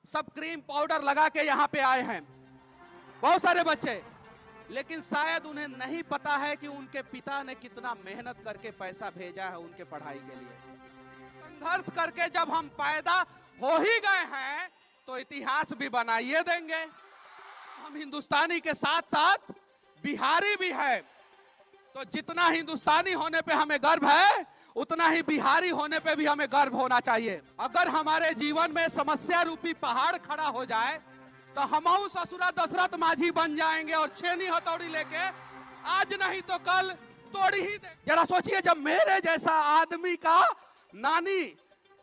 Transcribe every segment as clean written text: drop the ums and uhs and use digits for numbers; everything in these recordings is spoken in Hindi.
सब क्रीम पाउडर लगा के यहाँ पे आए हैं, बहुत सारे बच्चे, लेकिन शायद उन्हें नहीं पता है कि उनके पिता ने कितना मेहनत करके पैसा भेजा है उनके पढ़ाई के लिए। संघर्ष करके जब हम पैदा हो ही गए हैं तो इतिहास भी बनाइए देंगे। हम हिंदुस्तानी के साथ साथ बिहारी भी है, तो जितना हिंदुस्तानी होने पे हमें गर्व है उतना ही बिहारी होने पे भी हमें गर्व होना चाहिए। अगर हमारे जीवन में समस्या रूपी पहाड़ खड़ा हो जाए तो हमहू ससुरा दशरथ माझी बन जाएंगे और छेनी हथौड़ी लेके आज नहीं तो कल तोड़ ही दे। जरा सोचिए, जब मेरे जैसा आदमी का नानी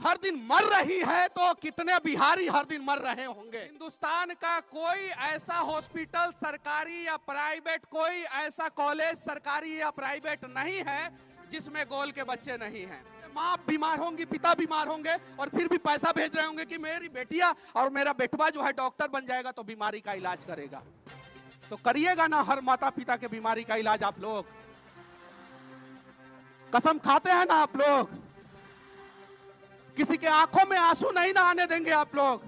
हर दिन मर रही है तो कितने बिहारी हर दिन मर रहे होंगे। हिंदुस्तान का कोई ऐसा हॉस्पिटल सरकारी या प्राइवेट, कोई ऐसा कॉलेज सरकारी या प्राइवेट नहीं है जिसमें गोल के बच्चे नहीं हैं। माँ बीमार होंगी, पिता बीमार होंगे और फिर भी पैसा भेज रहे होंगे कि मेरी बेटिया और मेरा बेटवा जो है डॉक्टर बन जाएगा तो बीमारी का इलाज करेगा। तो करिएगा ना हर माता पिता के बीमारी का इलाज आप लोग? कसम खाते हैं ना आप लोग? किसी के आंखों में आंसू नहीं ना आने देंगे आप लोग।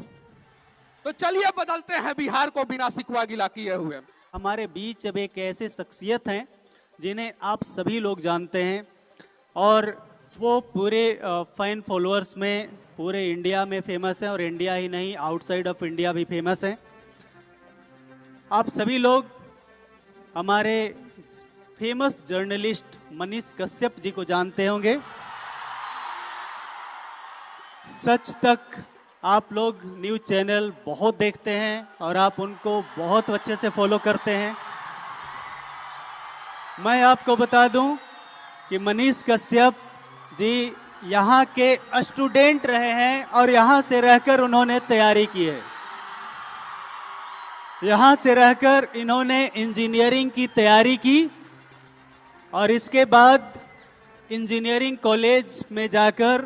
तो चलिए बदलते हैं बिहार को बिना शिकवा गिला किए हुए। हमारे बीच अब एक ऐसे शख्सियत हैं जिन्हें आप सभी लोग जानते हैं और वो पूरे फैन फॉलोअर्स में पूरे इंडिया में फेमस है और इंडिया ही नहीं आउटसाइड ऑफ इंडिया भी फेमस है। आप सभी लोग हमारे फेमस जर्नलिस्ट मनीष कश्यप जी को जानते होंगे। सच तक आप लोग न्यूज़ चैनल बहुत देखते हैं और आप उनको बहुत अच्छे से फॉलो करते हैं। मैं आपको बता दूं कि मनीष कश्यप जी यहाँ के स्टूडेंट रहे हैं और यहाँ से रहकर उन्होंने तैयारी की है। यहाँ से रहकर इन्होंने इंजीनियरिंग की तैयारी की और इसके बाद इंजीनियरिंग कॉलेज में जाकर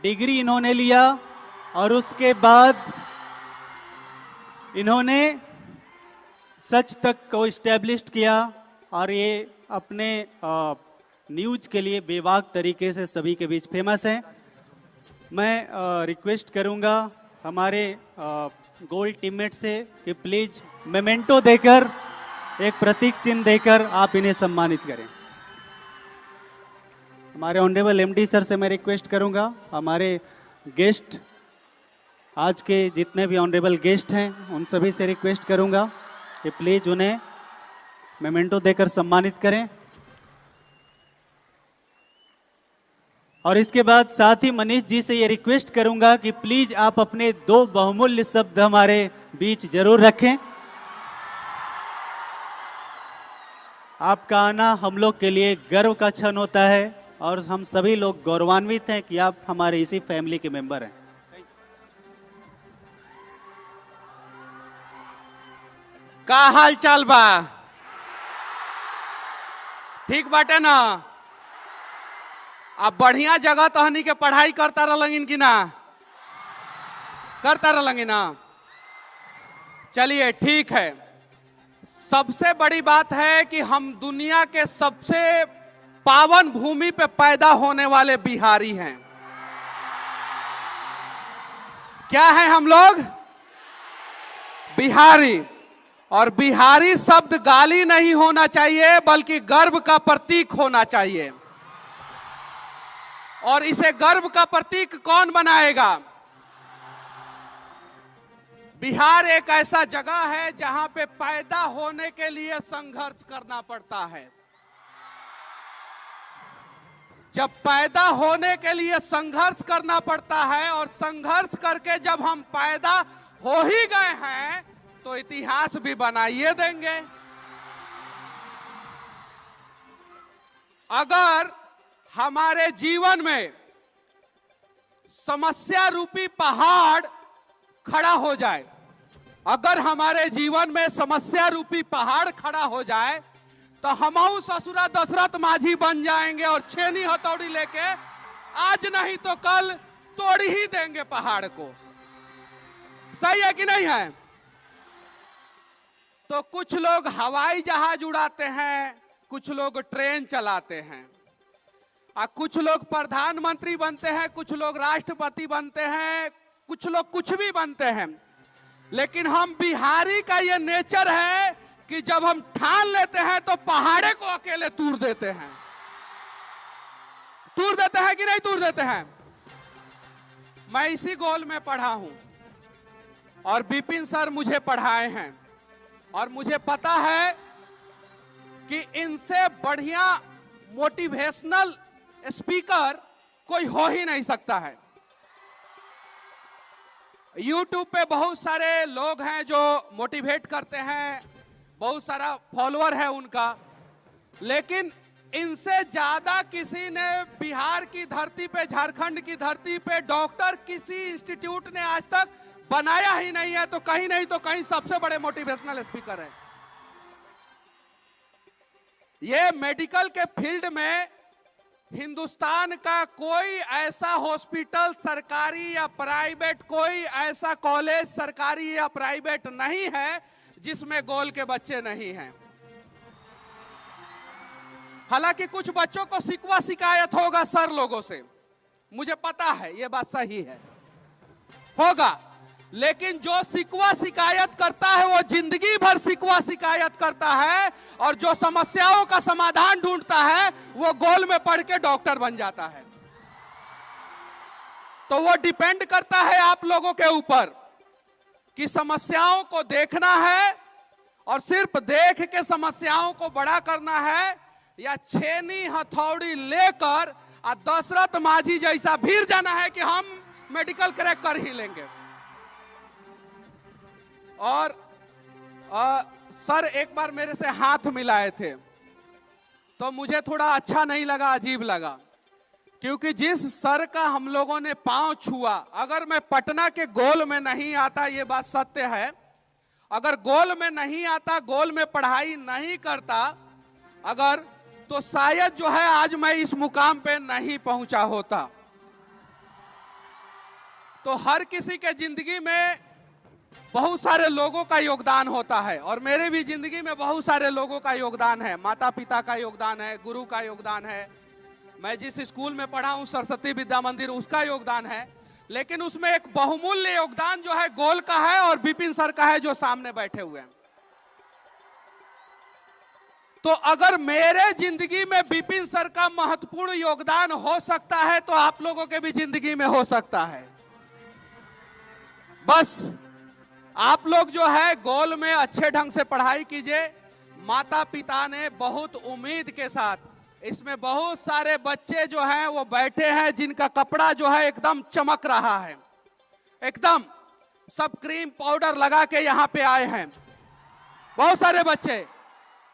डिग्री इन्होंने लिया और उसके बाद इन्होंने सच तक को इस्टेब्लिश किया और ये अपने न्यूज़ के लिए बेबाक तरीके से सभी के बीच फेमस हैं। मैं रिक्वेस्ट करूंगा हमारे गोल्ड टीममेट से कि प्लीज मेमेंटो देकर, एक प्रतीक चिन्ह देकर आप इन्हें सम्मानित करें। हमारे ऑनरेबल एमडी सर से मैं रिक्वेस्ट करूंगा, हमारे गेस्ट आज के जितने भी ऑनरेबल गेस्ट हैं उन सभी से रिक्वेस्ट करूंगा कि प्लीज उन्हें मेमेंटो देकर सम्मानित करें। और इसके बाद साथ ही मनीष जी से ये रिक्वेस्ट करूंगा कि प्लीज आप अपने 2 बहुमूल्य शब्द हमारे बीच जरूर रखें। आपका आना हम लोग के लिए गर्व का क्षण होता है और हम सभी लोग गौरवान्वित हैं कि आप हमारे इसी फैमिली के मेंबर हैं। का हाल चाल बा? ठीक बाटे ना? अब बढ़िया जगह तहनी के पढ़ाई करता रहलगिन कि ना? करता रहलगिन ना? चलिए ठीक है। सबसे बड़ी बात है कि हम दुनिया के सबसे पावन भूमि पे पैदा होने वाले बिहारी हैं। क्या है हम लोग? बिहारी। और बिहारी शब्द गाली नहीं होना चाहिए बल्कि गर्व का प्रतीक होना चाहिए। और इसे गर्व का प्रतीक कौन बनाएगा? बिहार एक ऐसा जगह है जहां पे पैदा होने के लिए संघर्ष करना पड़ता है। जब पैदा होने के लिए संघर्ष करना पड़ता है और संघर्ष करके जब हम पैदा हो ही गए हैं तो इतिहास भी बनाइए देंगे। अगर हमारे जीवन में समस्या रूपी पहाड़ खड़ा हो जाए, अगर हमारे जीवन में समस्या रूपी पहाड़ खड़ा हो जाए तो हमहू ससुरा दशरथ माझी बन जाएंगे और छेनी हथौड़ी लेके आज नहीं तो कल तोड़ ही देंगे पहाड़ को। सही है कि नहीं है? तो कुछ लोग हवाई जहाज उड़ाते हैं, कुछ लोग ट्रेन चलाते हैं, और कुछ लोग प्रधानमंत्री बनते हैं, कुछ लोग राष्ट्रपति बनते हैं, कुछ लोग कुछ भी बनते हैं, लेकिन हम बिहारी का ये नेचर है कि जब हम ठान लेते हैं तो पहाड़े को अकेले तूर देते हैं। तूर देते हैं कि नहीं तूर देते हैं? मैं इसी गोल में पढ़ा हूं और विपिन सर मुझे पढ़ाए हैं और मुझे पता है कि इनसे बढ़िया मोटिवेशनल स्पीकर कोई हो ही नहीं सकता है। YouTube पे बहुत सारे लोग हैं जो मोटिवेट करते हैं, बहुत सारा फॉलोअर है उनका, लेकिन इनसे ज्यादा किसी ने बिहार की धरती पे, झारखंड की धरती पे डॉक्टर किसी इंस्टीट्यूट ने आज तक बनाया ही नहीं है। तो कहीं नहीं तो कहीं सबसे बड़े मोटिवेशनल स्पीकर है। ये मेडिकल के फील्ड में हिंदुस्तान का कोई ऐसा हॉस्पिटल सरकारी या प्राइवेट, कोई ऐसा कॉलेज सरकारी या प्राइवेट नहीं है जिसमें गोल के बच्चे नहीं हैं। हालांकि कुछ बच्चों को शिकवा शिकायत होगा सर लोगों से, मुझे पता है ये बात सही है, होगा, लेकिन जो शिकवा शिकायत करता है वो जिंदगी भर शिकवा शिकायत करता है, और जो समस्याओं का समाधान ढूंढता है वो गोल में पढ़ के डॉक्टर बन जाता है। तो वो डिपेंड करता है आप लोगों के ऊपर कि समस्याओं को देखना है और सिर्फ देख के समस्याओं को बड़ा करना है, या छेनी हथौड़ी लेकर दशरथ माझी जैसा भीड़ जाना है कि हम मेडिकल क्रैक कर ही लेंगे। और सर एक बार मेरे से हाथ मिलाए थे तो मुझे थोड़ा अच्छा नहीं लगा, अजीब लगा, क्योंकि जिस सर का हम लोगों ने पांव छुआ, अगर मैं पटना के गोल में नहीं आता, ये बात सत्य है, अगर गोल में नहीं आता, गोल में पढ़ाई नहीं करता अगर, तो शायद जो है आज मैं इस मुकाम पे नहीं पहुंचा होता। तो हर किसी के जिंदगी में बहुत सारे लोगों का योगदान होता है, और मेरे भी जिंदगी में बहुत सारे लोगों का योगदान है। माता पिता का योगदान है, गुरु का योगदान है, मैं जिस स्कूल में पढ़ा हूं सरस्वती विद्या मंदिर, उसका योगदान है, लेकिन उसमें एक बहुमूल्य योगदान जो है गोल का है और विपिन सर का है जो सामने बैठे हुए हैं। तो अगर मेरे जिंदगी में विपिन सर का महत्वपूर्ण योगदान हो सकता है तो आप लोगों के भी जिंदगी में हो सकता है। बस आप लोग जो है गोल में अच्छे ढंग से पढ़ाई कीजिए। माता पिता ने बहुत उम्मीद के साथ, इसमें बहुत सारे बच्चे जो हैं वो बैठे हैं जिनका कपड़ा जो है एकदम चमक रहा है, एकदम सब क्रीम पाउडर लगा के यहाँ पे आए हैं बहुत सारे बच्चे,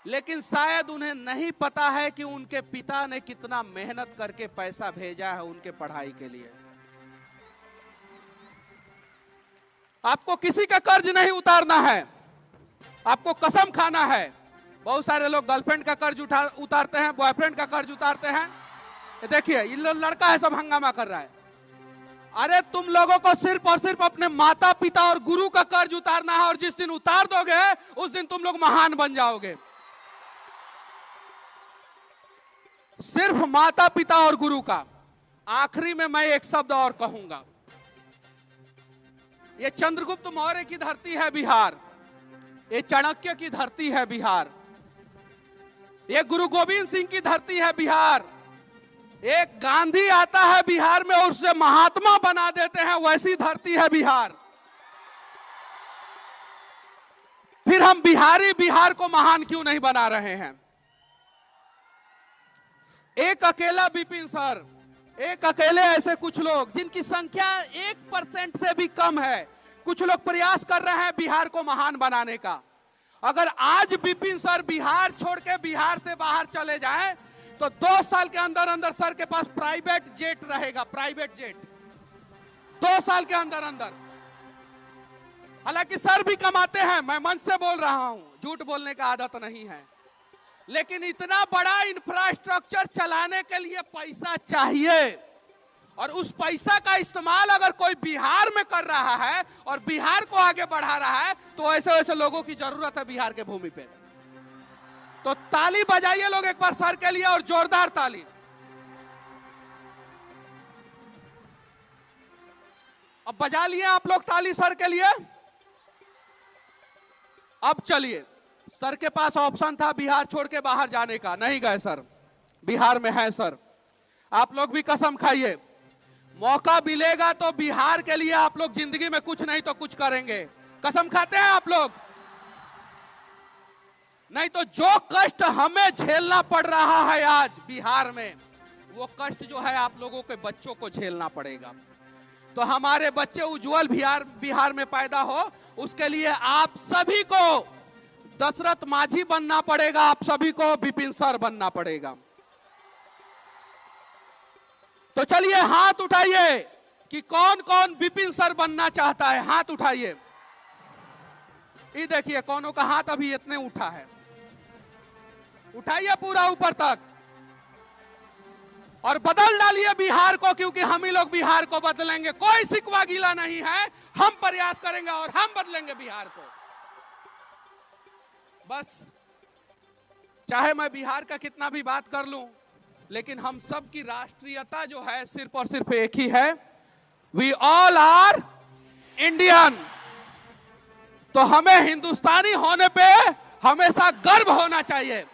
लेकिन शायद उन्हें नहीं पता है कि उनके पिता ने कितना मेहनत करके पैसा भेजा है उनके पढ़ाई के लिए। आपको किसी का कर्ज नहीं उतारना है, आपको कसम खाना है। बहुत सारे लोग गर्लफ्रेंड का कर्ज उतारते हैं, बॉयफ्रेंड का कर्ज उतारते हैं। देखिए ये लड़का है सब हंगामा कर रहा है। अरे तुम लोगों को सिर्फ और सिर्फ अपने माता पिता और गुरु का कर्ज उतारना है, और जिस दिन उतार दोगे उस दिन तुम लोग महान बन जाओगे। सिर्फ माता पिता और गुरु का। आखिरी में मैं एक शब्द और कहूंगा, ये चंद्रगुप्त मौर्य की धरती है बिहार, ये चाणक्य की धरती है बिहार, ये गुरु गोविंद सिंह की धरती है बिहार। एक गांधी आता है बिहार में और उसे महात्मा बना देते हैं, वैसी धरती है बिहार। फिर हम बिहारी बिहार को महान क्यों नहीं बना रहे हैं? एक अकेला विपिन सर, एक अकेले ऐसे कुछ लोग जिनकी संख्या 1% से भी कम है, कुछ लोग प्रयास कर रहे हैं बिहार को महान बनाने का। अगर आज विपिन सर बिहार छोड़ के बिहार से बाहर चले जाएं तो 2 साल के अंदर अंदर सर के पास प्राइवेट जेट रहेगा, प्राइवेट जेट 2 साल के अंदर अंदर। हालांकि सर भी कमाते हैं, मैं मन से बोल रहा हूं, झूठ बोलने का आदत नहीं है, लेकिन इतना बड़ा इंफ्रास्ट्रक्चर चलाने के लिए पैसा चाहिए, और उस पैसा का इस्तेमाल अगर कोई बिहार में कर रहा है और बिहार को आगे बढ़ा रहा है तो ऐसे ऐसे लोगों की जरूरत है बिहार के भूमि पे। तो ताली बजाइए लोग एक बार सर के लिए, और जोरदार ताली। अब बजा लिए आप लोग ताली सर के लिए। अब चलिए, सर के पास ऑप्शन था बिहार छोड़ के बाहर जाने का, नहीं गए सर, बिहार में है सर। आप लोग भी कसम खाइए, मौका मिलेगा तो बिहार के लिए आप लोग जिंदगी में कुछ नहीं तो कुछ करेंगे। कसम खाते हैं आप लोग? नहीं तो जो कष्ट हमें झेलना पड़ रहा है आज बिहार में, वो कष्ट जो है आप लोगों के बच्चों को झेलना पड़ेगा। तो हमारे बच्चे उज्जवल बिहार में पैदा हो, उसके लिए आप सभी को दशरथ मांझी बनना पड़ेगा, आप सभी को विपिन सर बनना पड़ेगा। तो चलिए हाथ उठाइए कि कौन कौन विपिन सर बनना चाहता है, हाथ उठाइए। ये देखिए कौनों का हाथ अभी इतने उठा है, उठाइए पूरा ऊपर तक और बदल डालिए बिहार को, क्योंकि हम ही लोग बिहार को बदलेंगे। कोई सिकवा गीला नहीं है, हम प्रयास करेंगे और हम बदलेंगे बिहार को। बस चाहे मैं बिहार का कितना भी बात कर लूं, लेकिन हम सब की राष्ट्रीयता जो है सिर्फ और सिर्फ एक ही है, वी ऑल आर इंडियन। तो हमें हिंदुस्तानी होने पे हमेशा गर्व होना चाहिए,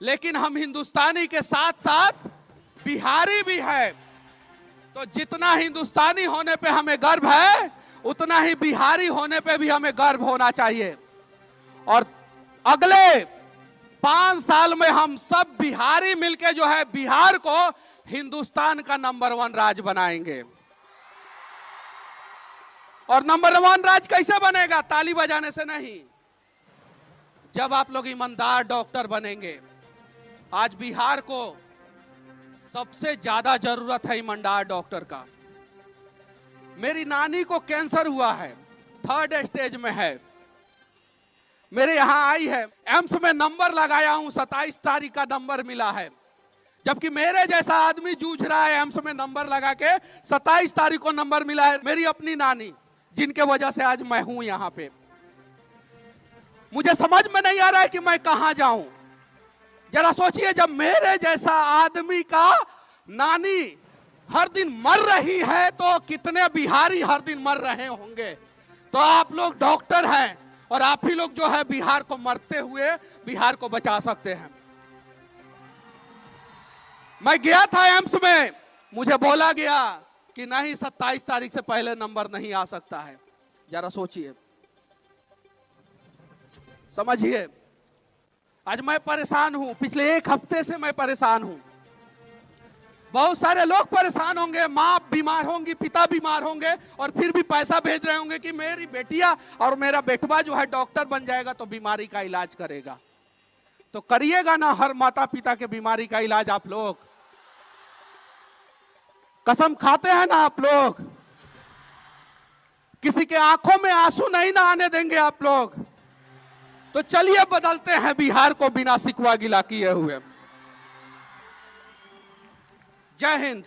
लेकिन हम हिंदुस्तानी के साथ साथ बिहारी भी है। तो जितना हिंदुस्तानी होने पे हमें गर्व है, उतना ही बिहारी होने पे भी हमें गर्व होना चाहिए। और अगले 5 साल में हम सब बिहारी मिलके जो है बिहार को हिंदुस्तान का नंबर 1 राज्य बनाएंगे। और नंबर 1 राज्य कैसे बनेगा? ताली बजाने से नहीं, जब आप लोग ईमानदार डॉक्टर बनेंगे। आज बिहार को सबसे ज्यादा जरूरत है ईमानदार डॉक्टर का। मेरी नानी को कैंसर हुआ है, 3rd स्टेज में है, मेरे यहां आई है, एम्स में नंबर लगाया हूं, 27 तारीख का नंबर मिला है। जबकि मेरे जैसा आदमी जूझ रहा है एम्स में नंबर लगा के, 27 तारीख को नंबर मिला है। मेरी अपनी नानी, जिनके वजह से आज मैं हूं यहां पे। मुझे समझ में नहीं आ रहा है कि मैं कहां जाऊं। जरा सोचिए, जब मेरे जैसा आदमी का नानी हर दिन मर रही है, तो कितने बिहारी हर दिन मर रहे होंगे। तो आप लोग डॉक्टर हैं और आप ही लोग जो है बिहार को मरते हुए बिहार को बचा सकते हैं। मैं गया था एम्स में, मुझे बोला गया कि नहीं 27 तारीख से पहले नंबर नहीं आ सकता है। जरा सोचिए, समझिए। आज मैं परेशान हूं, पिछले 1 हफ्ते से मैं परेशान हूं। बहुत सारे लोग परेशान होंगे, माँ बीमार होंगी, पिता बीमार होंगे, और फिर भी पैसा भेज रहे होंगे कि मेरी बेटिया और मेरा बेटवा जो है डॉक्टर बन जाएगा तो बीमारी का इलाज करेगा। तो करिएगा ना हर माता पिता के बीमारी का इलाज आप लोग? कसम खाते हैं ना आप लोग? किसी के आंखों में आंसू नहीं ना आने देंगे आप लोग। तो चलिए बदलते हैं बिहार को बिना सिकवा गिला किए हुए। जय हिंद।